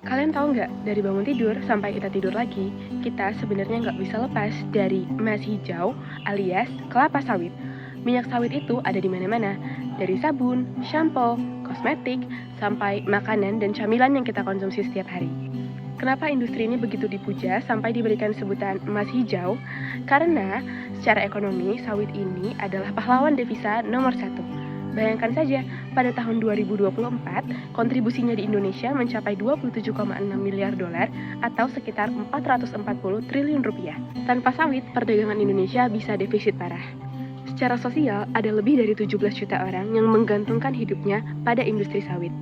Kalian tahu nggak, dari bangun tidur sampai kita tidur lagi, kita sebenarnya nggak bisa lepas dari emas hijau alias kelapa sawit. Minyak sawit itu ada di mana-mana, dari sabun, shampoo, kosmetik, sampai makanan dan camilan yang kita konsumsi setiap hari. Kenapa industri ini begitu dipuja sampai diberikan sebutan emas hijau? Karena secara ekonomi, sawit ini adalah pahlawan devisa nomor satu. Bayangkan saja, pada tahun 2024, kontribusinya di Indonesia mencapai 27,6 miliar dolar atau sekitar 440 triliun rupiah. Tanpa sawit, perdagangan Indonesia bisa defisit parah. Secara sosial, ada lebih dari 17 juta orang yang menggantungkan hidupnya pada industri sawit,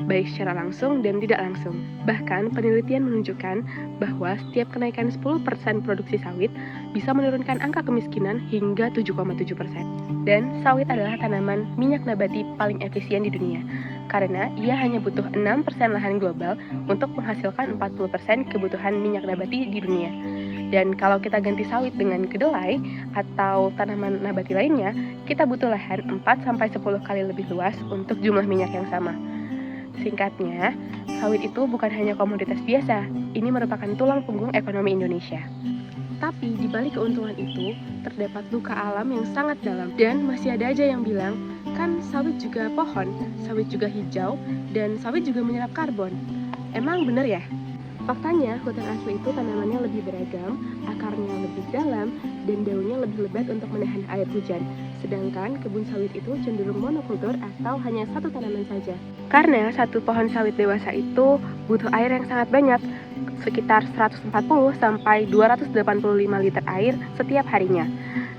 baik secara langsung dan tidak langsung. Bahkan, penelitian menunjukkan bahwa setiap kenaikan 10% produksi sawit bisa menurunkan angka kemiskinan hingga 7,7%. Dan sawit adalah tanaman minyak nabati paling efisien di dunia, karena ia hanya butuh 6% lahan global untuk menghasilkan 40% kebutuhan minyak nabati di dunia. Dan kalau kita ganti sawit dengan kedelai atau tanaman nabati lainnya, kita butuh lahan 4-10 kali lebih luas untuk jumlah minyak yang sama. Singkatnya, sawit itu bukan hanya komoditas biasa, ini merupakan tulang punggung ekonomi Indonesia. Tapi di balik keuntungan itu, terdapat luka alam yang sangat dalam. Dan masih ada aja yang bilang, kan sawit juga pohon, sawit juga hijau, dan sawit juga menyerap karbon. Emang bener ya? Faktanya, hutan asli itu tanamannya lebih beragam, akarnya lebih dalam, dan daunnya lebih lebat untuk menahan air hujan. Sedangkan kebun sawit itu cenderung monokultur atau hanya satu tanaman saja. Karena satu pohon sawit dewasa itu butuh air yang sangat banyak, sekitar 140 sampai 285 liter air setiap harinya.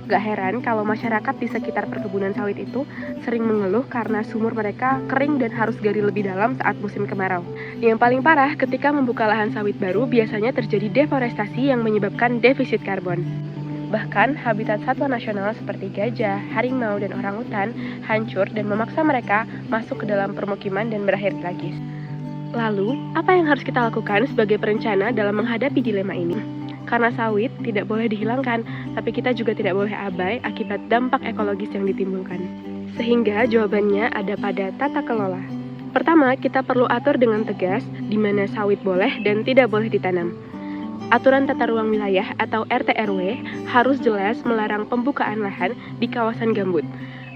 Gak heran kalau masyarakat di sekitar perkebunan sawit itu sering mengeluh karena sumur mereka kering dan harus gali lebih dalam saat musim kemarau. Yang paling parah, ketika membuka lahan sawit baru biasanya terjadi deforestasi yang menyebabkan defisit karbon. Bahkan habitat satwa nasional seperti gajah, harimau, dan orangutan hancur dan memaksa mereka masuk ke dalam permukiman dan berakhir tragis. Lalu, apa yang harus kita lakukan sebagai perencana dalam menghadapi dilema ini? Karena sawit tidak boleh dihilangkan, tapi kita juga tidak boleh abai akibat dampak ekologis yang ditimbulkan. Sehingga jawabannya ada pada tata kelola. Pertama, kita perlu atur dengan tegas di mana sawit boleh dan tidak boleh ditanam. Aturan tata ruang wilayah atau RT/RW harus jelas melarang pembukaan lahan di kawasan gambut.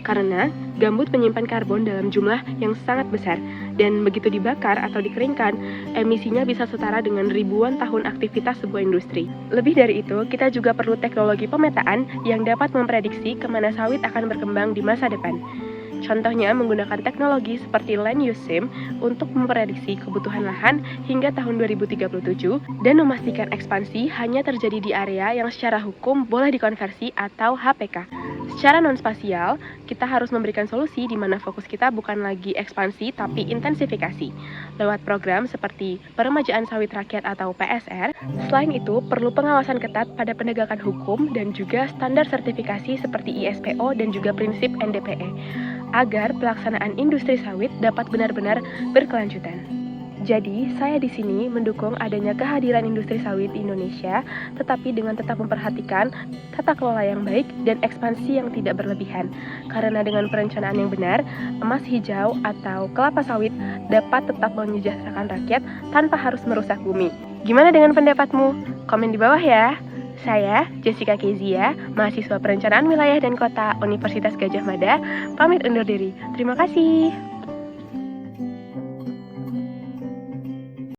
Karena gambut menyimpan karbon dalam jumlah yang sangat besar, dan begitu dibakar atau dikeringkan, emisinya bisa setara dengan ribuan tahun aktivitas sebuah industri. Lebih dari itu, kita juga perlu teknologi pemetaan yang dapat memprediksi kemana sawit akan berkembang di masa depan. Contohnya menggunakan teknologi seperti land use sim untuk memprediksi kebutuhan lahan hingga tahun 2037 dan memastikan ekspansi hanya terjadi di area yang secara hukum boleh dikonversi atau HPK. Secara non-spasial, kita harus memberikan solusi di mana fokus kita bukan lagi ekspansi tapi intensifikasi lewat program seperti Peremajaan Sawit Rakyat atau PSR. Selain itu, perlu pengawasan ketat pada penegakan hukum dan juga standar sertifikasi seperti ISPO dan juga prinsip NDPE agar pelaksanaan industri sawit dapat benar-benar berkelanjutan. Jadi, saya di sini mendukung adanya kehadiran industri sawit di Indonesia, tetapi dengan tetap memperhatikan tata kelola yang baik dan ekspansi yang tidak berlebihan. Karena dengan perencanaan yang benar, emas hijau atau kelapa sawit dapat tetap menyejahterakan rakyat tanpa harus merusak bumi. Gimana dengan pendapatmu? Komen di bawah ya. Saya, Jessica Kezia, mahasiswa Perencanaan Wilayah dan Kota Universitas Gadjah Mada, pamit undur diri. Terima kasih.